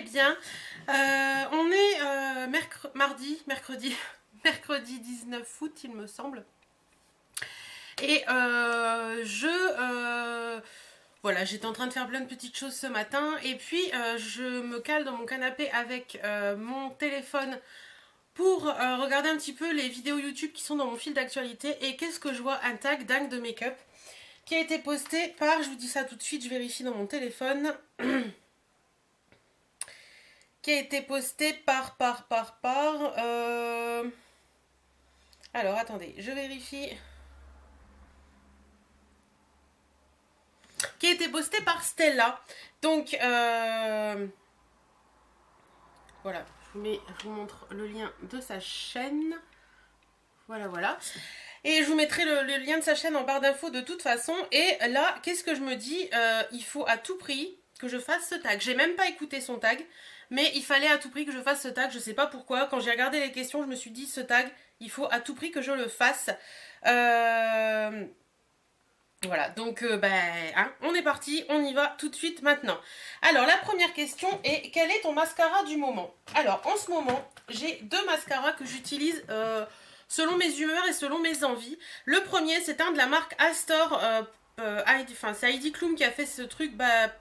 bien. On est mercredi 19 août, il me semble. Et voilà, j'étais en train de faire plein de petites choses ce matin. Et puis, je me cale dans mon canapé avec mon téléphone pour regarder un petit peu les vidéos YouTube qui sont dans mon fil d'actualité. Et qu'est-ce que je vois? Un tag dingue de make-up qui a été posté par, je vous dis ça tout de suite, je vérifie dans mon téléphone, qui a été posté par, alors attendez, je vérifie, qui a été posté par Stella, donc, voilà, je vous montre le lien de sa chaîne, voilà. Et je vous mettrai le lien de sa chaîne en barre d'infos de toute façon. Et là, qu'est-ce que je me dis? Il faut à tout prix que je fasse ce tag. J'ai même pas écouté son tag, mais il fallait à tout prix que je fasse ce tag. Je sais pas pourquoi. Quand j'ai regardé les questions, je me suis dit ce tag, il faut à tout prix que je le fasse. Voilà, donc on est parti, on y va tout de suite maintenant. Alors la première question est, quel est ton mascara du moment? Alors en ce moment, j'ai deux mascaras que j'utilise selon mes humeurs et selon mes envies. Le premier, c'est un de la marque Astor. C'est Heidi Klum qui a fait ce truc,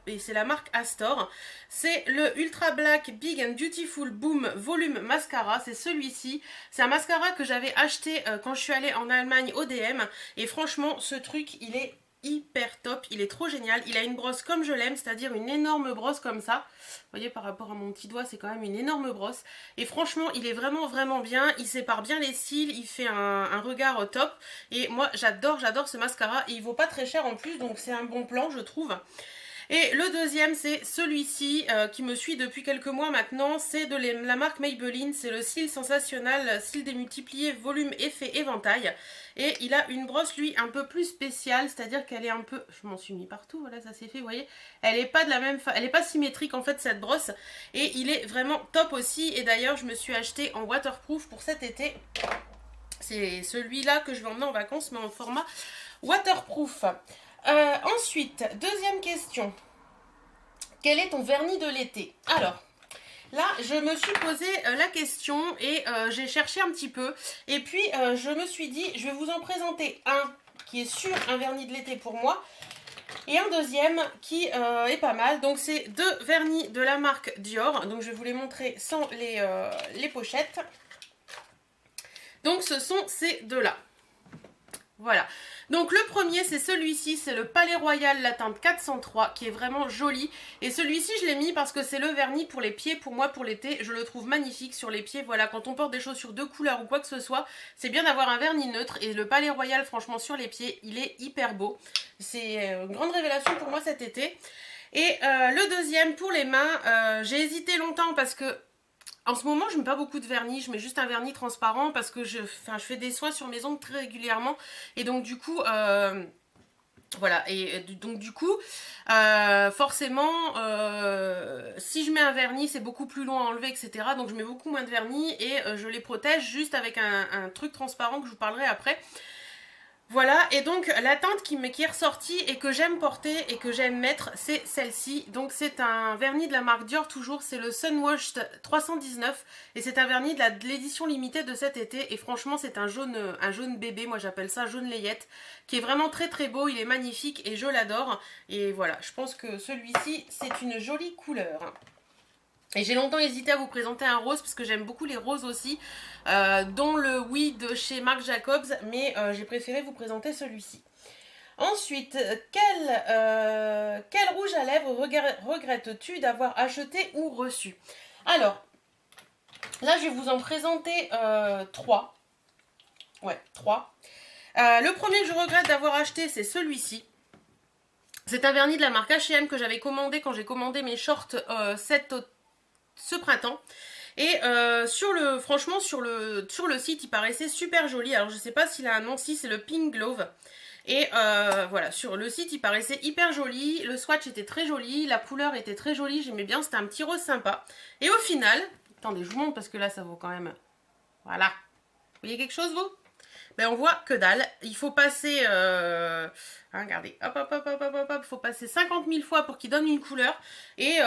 et c'est la marque Astor. C'est le Ultra Black Big and Beautiful Boom Volume Mascara. C'est celui-ci. C'est un mascara que j'avais acheté quand je suis allée en Allemagne au DM. Et franchement, ce truc, il est hyper top, il est trop génial. Il a une brosse comme je l'aime, c'est-à-dire une énorme brosse comme ça. Vous voyez, par rapport à mon petit doigt, c'est quand même une énorme brosse. Et franchement, il est vraiment bien. Il sépare bien les cils, il fait un regard au top. Et moi, j'adore ce mascara. Et il vaut pas très cher en plus, donc c'est un bon plan, je trouve. Et le deuxième, c'est celui-ci qui me suit depuis quelques mois maintenant. C'est de la marque Maybelline. C'est le cil sensationnel, cil démultiplié, volume effet éventail. Et il a une brosse, lui, un peu plus spéciale. C'est-à-dire qu'elle est un peu... Je m'en suis mis partout, voilà, ça s'est fait, vous voyez. Elle n'est pas de la même... Elle n'est pas symétrique, en fait, cette brosse. Et il est vraiment top aussi. Et d'ailleurs, je me suis acheté en waterproof pour cet été. C'est celui-là que je vais emmener en vacances, mais en format waterproof. Ensuite, deuxième question. Quel est ton vernis de l'été? Alors, là, je me suis posé la question et j'ai cherché un petit peu. Et puis, je me suis dit, je vais vous en présenter un qui est sûr un vernis de l'été pour moi. Et un deuxième qui est pas mal. Donc, c'est deux vernis de la marque Dior. Donc, je vais vous les montrer sans les pochettes. Donc, ce sont ces deux-là. Voilà, donc le premier c'est celui-ci, c'est le Palais Royal, la teinte 403 qui est vraiment joli. Et celui-ci je l'ai mis parce que c'est le vernis pour les pieds, pour moi pour l'été, je le trouve magnifique sur les pieds. Voilà, quand on porte des chaussures de couleur ou quoi que ce soit, c'est bien d'avoir un vernis neutre. Et le Palais Royal franchement sur les pieds, il est hyper beau. C'est une grande révélation pour moi cet été. Et le deuxième pour les mains, j'ai hésité longtemps parce que en ce moment, je mets pas beaucoup de vernis, je mets juste un vernis transparent parce que je fais des soins sur mes ongles très régulièrement. Et donc du coup, voilà, et donc du coup, forcément, si je mets un vernis, c'est beaucoup plus long à enlever, etc. Donc je mets beaucoup moins de vernis et je les protège juste avec un truc transparent que je vous parlerai après. Voilà, et donc la teinte qui est ressortie et que j'aime porter et que j'aime mettre, c'est celle-ci. Donc c'est un vernis de la marque Dior toujours, c'est le Sunwashed 319 et c'est un vernis de l'édition limitée de cet été. Et franchement c'est un jaune bébé, moi j'appelle ça jaune layette, qui est vraiment très beau, il est magnifique et je l'adore. Et voilà, je pense que celui-ci c'est une jolie couleur. Et j'ai longtemps hésité à vous présenter un rose parce que j'aime beaucoup les roses aussi, dont le Oui de chez Marc Jacobs, mais j'ai préféré vous présenter celui-ci. Ensuite, quel rouge à lèvres regrettes-tu d'avoir acheté ou reçu? Alors, là je vais vous en présenter 3. Ouais, 3. Le premier que je regrette d'avoir acheté, c'est celui-ci. C'est un vernis de la marque H&M que j'avais commandé quand j'ai commandé mes shorts ce printemps. Et franchement sur le site il paraissait super joli. Alors je sais pas s'il a un nom, si c'est le Pink Glove. Et voilà, sur le site il paraissait hyper joli, le swatch était très joli, la couleur était très jolie, j'aimais bien, c'était un petit rose sympa. Et au final, attendez je vous montre parce que là ça vaut quand même, voilà, vous voyez quelque chose vous? Ben on voit que dalle, il faut passer, regardez, hop, faut passer 50 000 fois pour qu'il donne une couleur. Et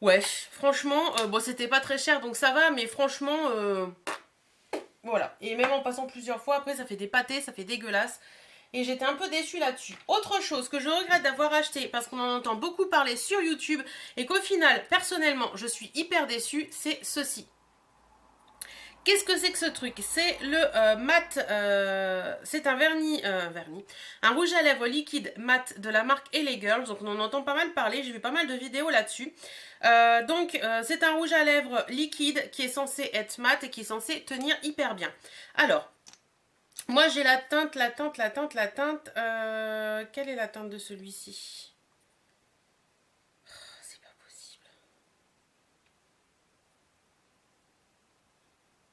Ouais, franchement, bon, c'était pas très cher, donc ça va, mais franchement, voilà. Et même en passant plusieurs fois, après, ça fait des pâtés, ça fait dégueulasse. Et j'étais un peu déçue là-dessus. Autre chose que je regrette d'avoir acheté, parce qu'on en entend beaucoup parler sur YouTube, et qu'au final, personnellement, je suis hyper déçue, c'est ceci. Qu'est-ce que c'est que ce truc? C'est le mat, c'est un vernis, un rouge à lèvres liquide mat de la marque LA Girls. Donc on en entend pas mal parler, j'ai vu pas mal de vidéos là-dessus. C'est un rouge à lèvres liquide qui est censé être mat et qui est censé tenir hyper bien. Alors, moi j'ai la teinte. Quelle est la teinte de celui-ci? C'est pas possible.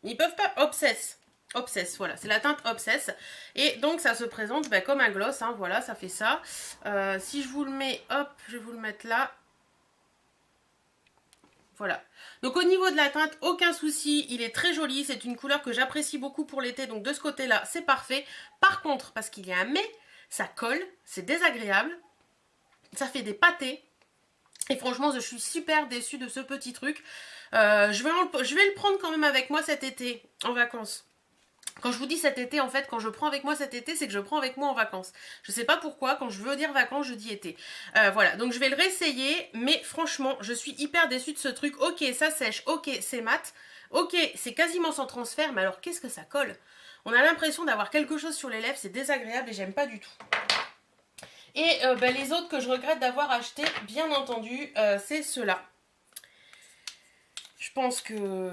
Ils peuvent pas. Obsess, voilà, c'est la teinte Obsess. Et donc ça se présente comme un gloss, hein, voilà, ça fait ça. Si je vous le mets, hop, je vais vous le mettre là. Voilà. Donc au niveau de la teinte, aucun souci, il est très joli, c'est une couleur que j'apprécie beaucoup pour l'été, donc de ce côté-là, c'est parfait. Par contre, parce qu'il y a un mais, ça colle, c'est désagréable, ça fait des pâtés. Et franchement, je suis super déçue de ce petit truc. Je vais le prendre quand même avec moi cet été, en vacances. Quand je vous dis cet été, en fait, quand je prends avec moi cet été, c'est que je prends avec moi en vacances. Je sais pas pourquoi, quand je veux dire vacances, je dis été. Voilà, donc je vais le réessayer, mais franchement, je suis hyper déçue de ce truc. Ok, ça sèche, ok, c'est mat, ok, c'est quasiment sans transfert, mais alors qu'est-ce que ça colle? On a l'impression d'avoir quelque chose sur les lèvres, c'est désagréable et j'aime pas du tout. Et les autres que je regrette d'avoir acheté, bien entendu, c'est ceux-là. Je pense que...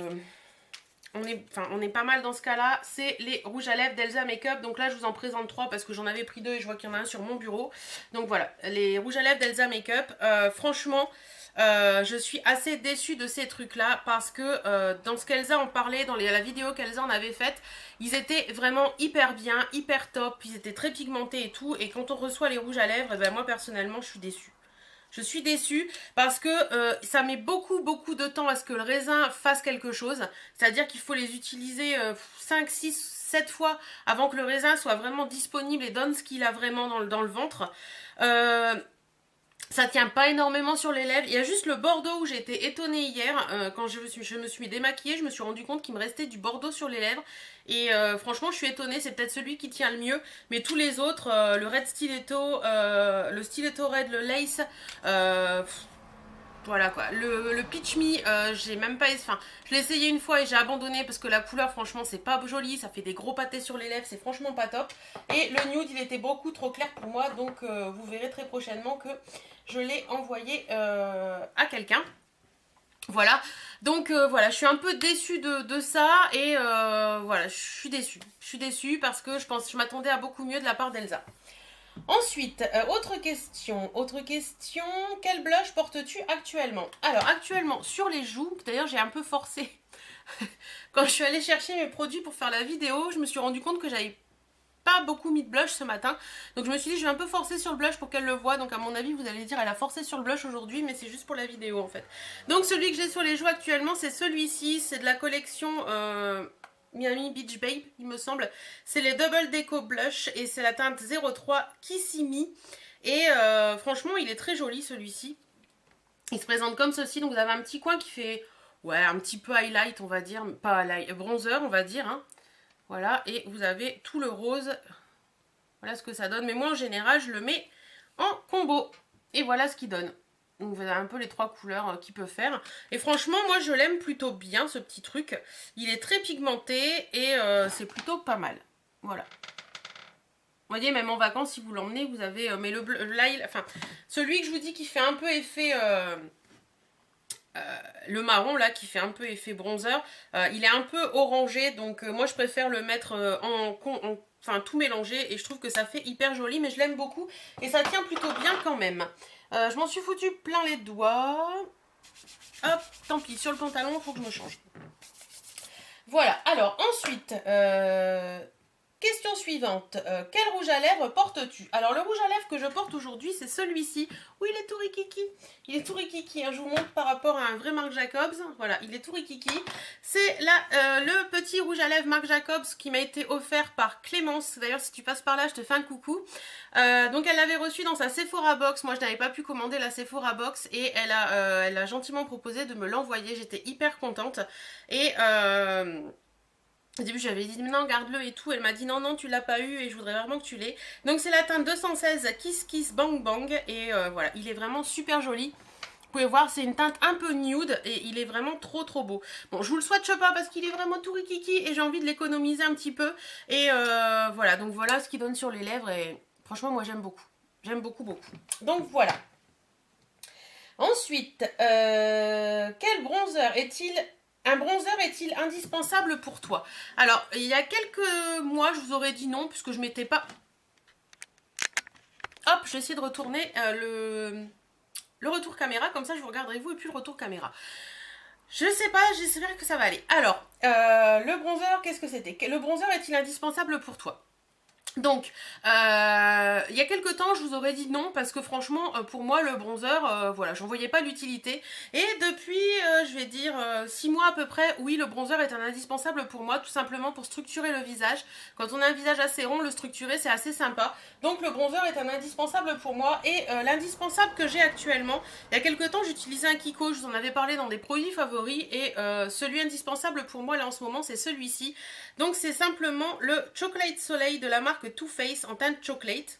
on est pas mal dans ce cas-là. C'est les rouges à lèvres d'Elsa Makeup. Donc là, je vous en présente 3 parce que j'en avais pris 2 et je vois qu'il y en a un sur mon bureau. Donc voilà, les rouges à lèvres d'Elsa Makeup. Franchement, je suis assez déçue de ces trucs-là parce que dans ce qu'Elsa en parlait, dans la vidéo qu'Elsa en avait faite, ils étaient vraiment hyper bien, hyper top. Ils étaient très pigmentés et tout. Et quand on reçoit les rouges à lèvres, moi personnellement, je suis déçue. Je suis déçue parce que ça met beaucoup de temps à ce que le raisin fasse quelque chose. C'est-à-dire qu'il faut les utiliser 5, 6, 7 fois avant que le raisin soit vraiment disponible et donne ce qu'il a vraiment dans le ventre. Ça tient pas énormément sur les lèvres. Il y a juste le bordeaux où j'ai été étonnée hier. Quand je me suis démaquillée, je me suis rendu compte qu'il me restait du bordeaux sur les lèvres. Et franchement, je suis étonnée. C'est peut-être celui qui tient le mieux. Mais tous les autres, le Red Stiletto, le Stiletto Red, le Lace... voilà quoi, le Peach Me, j'ai même pas... Enfin, je l'ai essayé une fois et j'ai abandonné parce que la couleur, franchement, c'est pas joli. Ça fait des gros pâtés sur les lèvres, c'est franchement pas top. Et le nude, il était beaucoup trop clair pour moi. Donc, vous verrez très prochainement que je l'ai envoyé à quelqu'un. Voilà, donc voilà, je suis un peu déçue de ça et voilà, je suis déçue. Je suis déçue parce que je m'attendais à beaucoup mieux de la part d'Elsa. Ensuite, autre question, quel blush portes-tu actuellement? Alors actuellement sur les joues, d'ailleurs j'ai un peu forcé. Quand je suis allée chercher mes produits pour faire la vidéo, je me suis rendu compte que j'avais pas beaucoup mis de blush ce matin. Donc je me suis dit je vais un peu forcer sur le blush pour qu'elle le voie. Donc à mon avis vous allez dire elle a forcé sur le blush aujourd'hui, mais c'est juste pour la vidéo en fait. Donc celui que j'ai sur les joues actuellement c'est celui-ci, c'est de la collection... Miami Beach Babe, il me semble. C'est les Double Deco Blush et c'est la teinte 03 Kissimi. Et franchement, il est très joli celui-ci. Il se présente comme ceci. Donc vous avez un petit coin qui fait, ouais, un petit peu highlight, on va dire. Pas highlight, bronzer, on va dire. Hein. Voilà, et vous avez tout le rose. Voilà ce que ça donne. Mais moi, en général, je le mets en combo. Et voilà ce qu'il donne. Donc vous avez un peu les 3 couleurs qu'il peut faire. Et franchement, moi je l'aime plutôt bien ce petit truc. Il est très pigmenté et c'est plutôt pas mal. Voilà. Vous voyez, même en vacances, si vous l'emmenez, vous avez... mais le bleu, là, enfin, celui que je vous dis qui fait un peu effet... le marron là qui fait un peu effet bronzer, il est un peu orangé. Donc moi je préfère le mettre enfin tout mélanger. Et je trouve que ça fait hyper joli. Mais je l'aime beaucoup. Et ça tient plutôt bien quand même. Je m'en suis foutu plein les doigts. Hop, tant pis, sur le pantalon, il faut que je me change. Voilà, alors ensuite, Question suivante. Quel rouge à lèvres portes-tu? Alors le rouge à lèvres que je porte aujourd'hui, c'est celui-ci. Oui, il est tout rikiki. Il est tout rikiki. Hein, je vous montre par rapport à un vrai Marc Jacobs. Voilà, il est tout rikiki. C'est le petit rouge à lèvres Marc Jacobs qui m'a été offert par Clémence. D'ailleurs, si tu passes par là, je te fais un coucou. Donc elle l'avait reçu dans sa Sephora Box. Moi, je n'avais pas pu commander la Sephora Box et elle a gentiment proposé de me l'envoyer. J'étais hyper contente. Et... au début, j'avais dit non, garde-le et tout. Elle m'a dit non, non, tu l'as pas eu et je voudrais vraiment que tu l'aies. Donc, c'est la teinte 216 Kiss Kiss Bang Bang. Et voilà, il est vraiment super joli. Vous pouvez voir, c'est une teinte un peu nude et il est vraiment trop trop beau. Bon, je vous le swatche pas parce qu'il est vraiment tout rikiki et j'ai envie de l'économiser un petit peu. Et voilà, donc voilà ce qu'il donne sur les lèvres et franchement, moi j'aime beaucoup. J'aime beaucoup, beaucoup. Donc voilà. Ensuite, quel bronzer est-il? Un bronzer est-il indispensable pour toi? Alors, il y a quelques mois, je vous aurais dit non, puisque je m'étais pas... Hop, je vais essayer de retourner le retour caméra, comme ça je vous regarderai vous et puis le retour caméra. Je sais pas, j'espère que ça va aller. Alors, le bronzer, qu'est-ce que c'était? Le bronzer est-il indispensable pour toi? Donc, il y a quelques temps, je vous aurais dit non, parce que franchement, pour moi, le bronzer, voilà, j'en voyais pas l'utilité. Et depuis, je vais dire, 6 mois à peu près, oui, le bronzer est un indispensable pour moi, tout simplement pour structurer le visage. Quand on a un visage assez rond, le structurer, c'est assez sympa. Donc, le bronzer est un indispensable pour moi. Et l'indispensable que j'ai actuellement, il y a quelques temps, j'utilisais un Kiko, je vous en avais parlé dans des produits favoris. Et celui indispensable pour moi, là, en ce moment, c'est celui-ci. Donc, c'est simplement le Chocolate Soleil de la marque Too Faced en teinte chocolate.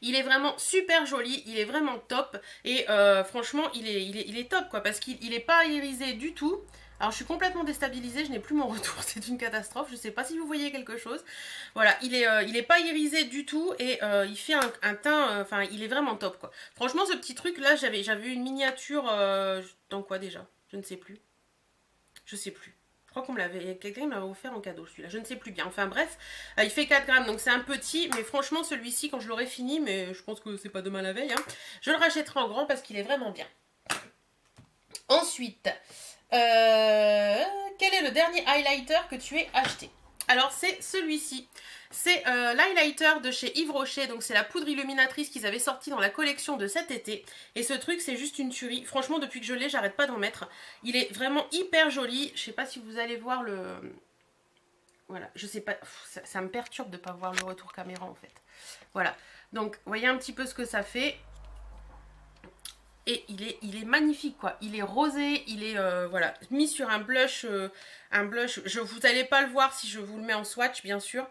Il est vraiment super joli, il est vraiment top et franchement il est top quoi parce qu'il n'est pas irisé du tout. Alors je suis complètement déstabilisée, je n'ai plus mon retour, c'est une catastrophe, je ne sais pas si vous voyez quelque chose. Voilà, il est pas irisé du tout et il fait un teint, enfin il est vraiment top quoi. Franchement ce petit truc là, j'avais une miniature dans quoi déjà? Je ne sais plus. Je sais plus. Je crois qu'on me l'avait, quelqu'un m'avait offert en cadeau celui-là, je ne sais plus bien. Enfin bref, il fait 4 grammes donc c'est un petit, mais franchement celui-ci quand je l'aurai fini, mais je pense que c'est pas demain la veille, hein, je le rachèterai en grand parce qu'il est vraiment bien. Ensuite, quel est le dernier highlighter que tu aies acheté? Alors c'est celui-ci. C'est l'highlighter de chez Yves Rocher, donc c'est la poudre illuminatrice qu'ils avaient sorti dans la collection de cet été. Et ce truc c'est juste une tuerie. Franchement depuis que je l'ai, j'arrête pas d'en mettre. Il est vraiment hyper joli. Je sais pas si vous allez voir le... Voilà, je sais pas, ça me perturbe de pas voir le retour caméra en fait. Voilà, donc voyez un petit peu ce que ça fait. Et il est magnifique quoi, il est rosé, il est voilà, mis sur un blush, vous n'allez pas le voir si je vous le mets en swatch bien sûr.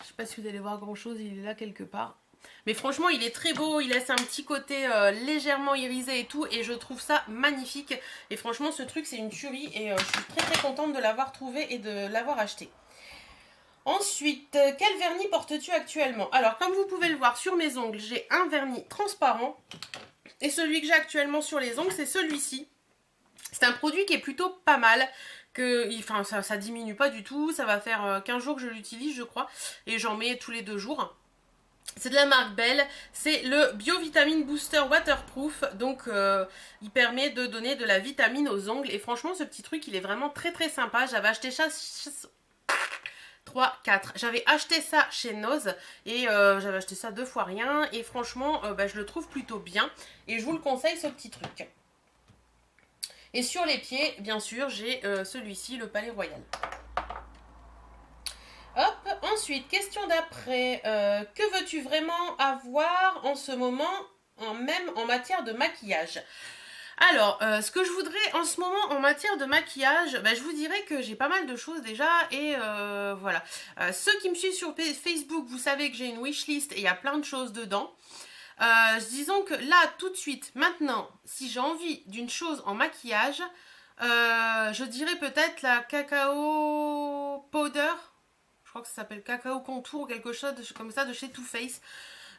Je sais pas si vous allez voir grand chose, il est là quelque part. Mais franchement il est très beau, il laisse un petit côté légèrement irisé et tout et je trouve ça magnifique. Et franchement ce truc c'est une tuerie et je suis très très contente de l'avoir trouvé et de l'avoir acheté. Ensuite, quel vernis portes-tu actuellement? Alors comme vous pouvez le voir sur mes ongles, j'ai un vernis transparent. Et celui que j'ai actuellement sur les ongles, c'est celui-ci. C'est un produit qui est plutôt pas mal. Enfin, ça diminue pas du tout. Ça va faire 15 jours que je l'utilise, je crois. Et j'en mets tous les 2 jours. C'est de la marque Belle. C'est le Biovitamine Booster Waterproof. Donc, il permet de donner de la vitamine aux ongles. Et franchement, ce petit truc, il est vraiment très très sympa. J'avais acheté ça... 3, 4. J'avais acheté ça chez Noz et j'avais acheté ça 2 fois rien et franchement je le trouve plutôt bien et je vous le conseille ce petit truc. Et sur les pieds bien sûr j'ai celui-ci, le Palais Royal. Hop, ensuite question d'après, que veux-tu vraiment avoir en ce moment même en matière de maquillage? Alors, ce que je voudrais en ce moment en matière de maquillage, je vous dirais que j'ai pas mal de choses déjà et voilà. Ceux qui me suivent sur Facebook, vous savez que j'ai une wishlist et il y a plein de choses dedans. Disons que là, tout de suite, maintenant, si j'ai envie d'une chose en maquillage, je dirais peut-être la Cacao Powder. Je crois que ça s'appelle Cacao Contour ou quelque chose comme ça de chez Too Faced.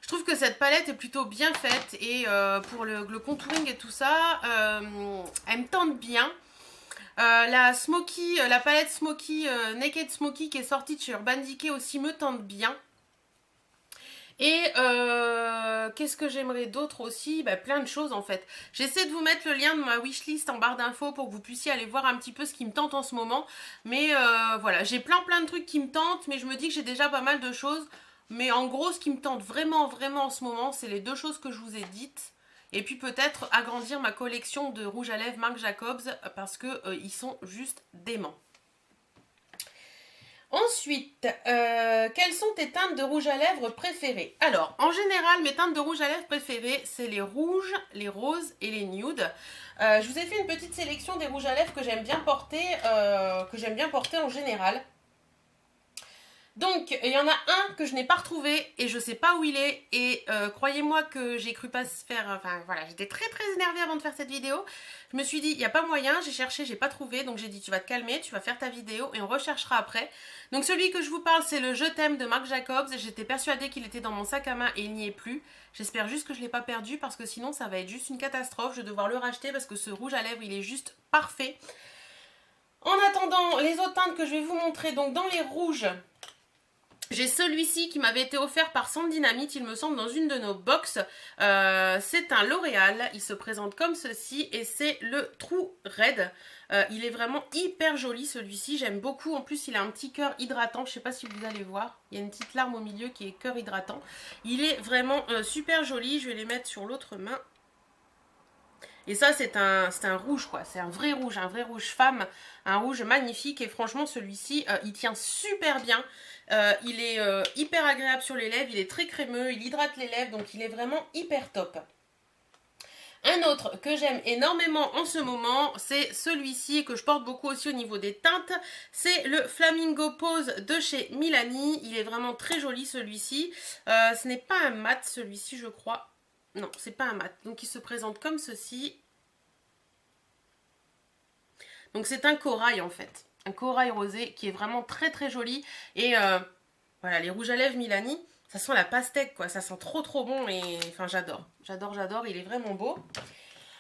Je trouve que cette palette est plutôt bien faite et pour le contouring et tout ça, elle me tente bien. La palette Smoky, Naked Smoky qui est sortie de chez Urban Decay aussi me tente bien. Et qu'est-ce que j'aimerais d'autre aussi? Bah, plein de choses en fait. J'essaie de vous mettre le lien de ma wishlist en barre d'infos pour que vous puissiez aller voir un petit peu ce qui me tente en ce moment. Mais voilà, j'ai plein de trucs qui me tentent, mais je me dis que j'ai déjà pas mal de choses. Mais en gros, ce qui me tente vraiment en ce moment, c'est les deux choses que je vous ai dites. Et puis peut-être agrandir ma collection de rouges à lèvres Marc Jacobs parce que ils sont juste déments. Ensuite, quelles sont tes teintes de rouge à lèvres préférées? Alors, en général, mes teintes de rouge à lèvres préférées, c'est les rouges, les roses et les nudes. Je vous ai fait une petite sélection des rouges à lèvres que j'aime bien porter en général. Donc, il y en a un que je n'ai pas retrouvé et je sais pas où il est. Et croyez-moi que j'ai cru pas se faire... Enfin, voilà, j'étais très énervée avant de faire cette vidéo. Je me suis dit, il n'y a pas moyen, j'ai cherché, j'ai pas trouvé. Donc j'ai dit, tu vas te calmer, tu vas faire ta vidéo et on recherchera après. Donc celui que je vous parle, c'est le Je t'aime de Marc Jacobs. J'étais persuadée qu'il était dans mon sac à main et il n'y est plus. J'espère juste que je ne l'ai pas perdu parce que sinon, ça va être juste une catastrophe. Je vais devoir le racheter parce que ce rouge à lèvres, il est juste parfait. En attendant, les autres teintes que je vais vous montrer, donc dans les rouges... J'ai celui-ci qui m'avait été offert par Sandy Dynamite, il me semble, dans une de nos box. C'est un L'Oréal, il se présente comme ceci et c'est le True Red. Il est vraiment hyper joli celui-ci, j'aime beaucoup. En plus, il a un petit cœur hydratant, je ne sais pas si vous allez voir. Il y a une petite larme au milieu qui est cœur hydratant. Il est vraiment super joli, je vais les mettre sur l'autre main. Et ça, c'est un rouge, quoi. C'est un vrai rouge femme, un rouge magnifique. Et franchement, celui-ci, il tient super bien. Il est hyper agréable sur les lèvres, il est très crémeux, il hydrate les lèvres, donc il est vraiment hyper top. Un autre que j'aime énormément en ce moment, c'est celui-ci que je porte beaucoup aussi au niveau des teintes. C'est le Flamingo Pose de chez Milani. Il est vraiment très joli celui-ci. Ce n'est pas un mat celui-ci, je crois. Non, c'est pas un mat. Donc il se présente comme ceci. Donc c'est un corail en fait. Un corail rosé qui est vraiment très joli. Et voilà, les rouges à lèvres Milani, ça sent la pastèque quoi. Ça sent trop bon et enfin j'adore. J'adore, il est vraiment beau.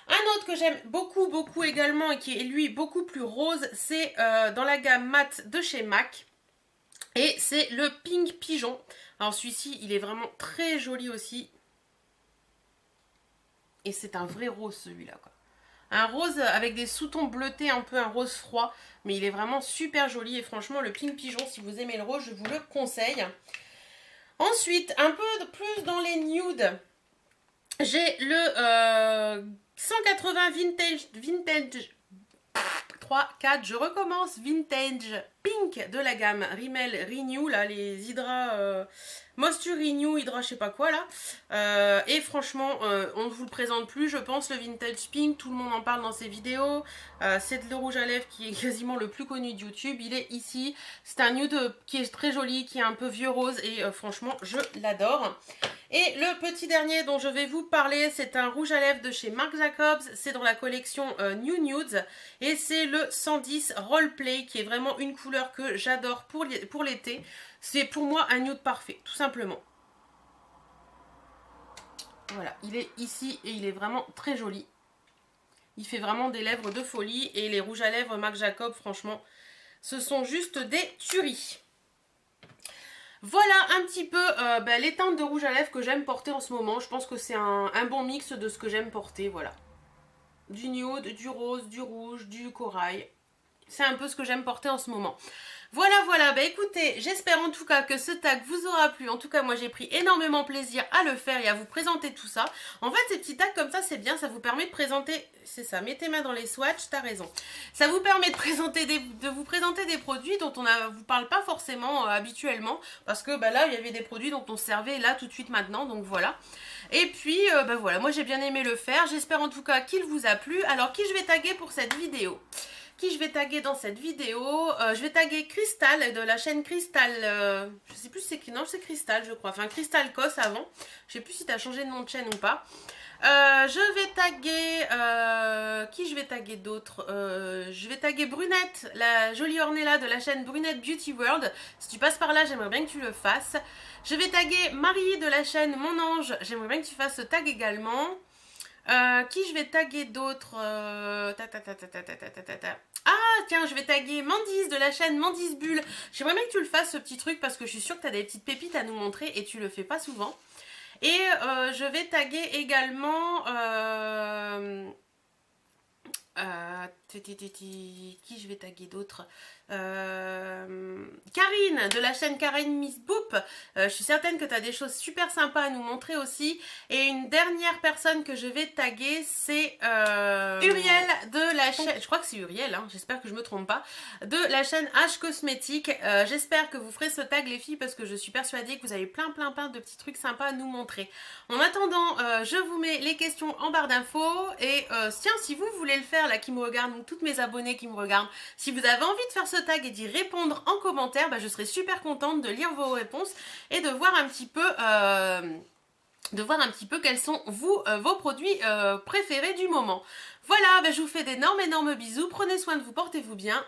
Un autre que j'aime beaucoup également et qui est lui beaucoup plus rose, c'est dans la gamme mat de chez MAC. Et c'est le Pink Pigeon. Alors celui-ci, il est vraiment très joli aussi. Et c'est un vrai rose celui-là quoi. Un rose avec des sous-tons bleutés, un peu un rose froid. Mais il est vraiment super joli. Et franchement, le Pink Pigeon, si vous aimez le rose, je vous le conseille. Ensuite, un peu plus dans les nudes. J'ai le 180 Vintage 3, 4, je recommence. Vintage Pink de la gamme Rimmel Renew. Là, les Hydra... Moisture Renew, Hydra, je sais pas quoi là. Et franchement, on ne vous le présente plus, je pense, le Vintage Pink. Tout le monde en parle dans ses vidéos. C'est le rouge à lèvres qui est quasiment le plus connu de YouTube. Il est ici. C'est un nude qui est très joli, qui est un peu vieux rose. Et franchement, je l'adore. Et le petit dernier dont je vais vous parler, c'est un rouge à lèvres de chez Marc Jacobs. C'est dans la collection New Nudes. Et c'est le 110 Roleplay, qui est vraiment une couleur que j'adore pour l'été. C'est pour moi un nude parfait, tout simplement. Voilà, il est ici et il est vraiment très joli. Il fait vraiment des lèvres de folie. Et les rouges à lèvres Marc Jacobs, franchement, ce sont juste des tueries. Voilà un petit peu les teintes de rouge à lèvres que j'aime porter en ce moment. Je pense que c'est un bon mix de ce que j'aime porter, voilà. Du nude, du rose, du rouge, du corail. C'est un peu ce que j'aime porter en ce moment. Voilà, bah écoutez, j'espère en tout cas que ce tag vous aura plu. En tout cas, moi j'ai pris énormément plaisir à le faire et à vous présenter tout ça. En fait, ces petits tags comme ça, c'est bien, ça vous permet de présenter... C'est ça, mets tes mains dans les swatchs, t'as raison. Ça vous permet de vous présenter des produits dont on ne vous parle pas forcément habituellement. Parce que là, il y avait des produits dont on se servait là tout de suite maintenant, donc voilà. Et puis, voilà, moi j'ai bien aimé le faire. J'espère en tout cas qu'il vous a plu. Alors, qui je vais taguer pour cette vidéo ? Qui je vais taguer dans cette vidéo, je vais taguer Crystal de la chaîne Crystal, je sais plus si c'est qui, non c'est Crystal je crois, enfin Crystal Cos avant, je sais plus si tu as changé de nom de chaîne ou pas. Je vais taguer, qui je vais taguer d'autre, je vais taguer Brunette, la jolie Ornella de la chaîne Brunette Beauty World, si tu passes par là j'aimerais bien que tu le fasses. Je vais taguer Marie de la chaîne Mon Ange, j'aimerais bien que tu fasses ce tag également. Qui je vais taguer d'autres Ah, tiens, je vais taguer Mandis de la chaîne Mandis Bulle. J'aimerais bien que tu le fasses, ce petit truc, parce que je suis sûre que tu as des petites pépites à nous montrer et tu le fais pas souvent. Et je vais taguer également... qui je vais taguer d'autres Karine de la chaîne Karine Miss Boop. Je suis certaine que tu as des choses super sympas à nous montrer aussi. Et une dernière personne que je vais taguer, c'est Uriel de la chaîne, je crois que c'est Uriel, hein, j'espère que je me trompe pas, de la chaîne H Cosmétique. J'espère que vous ferez ce tag les filles, parce que je suis persuadée que vous avez plein de petits trucs sympas à nous montrer. En attendant, je vous mets les questions en barre d'infos. Et tiens, si vous voulez le faire, là qui me regardent, donc toutes mes abonnés qui me regardent, si vous avez envie de faire ce tag et d'y répondre en commentaire, bah, je serai super contente de lire vos réponses et de voir un petit peu quels sont vos produits préférés du moment. Voilà, bah, je vous fais d'énormes bisous, prenez soin de vous, portez-vous bien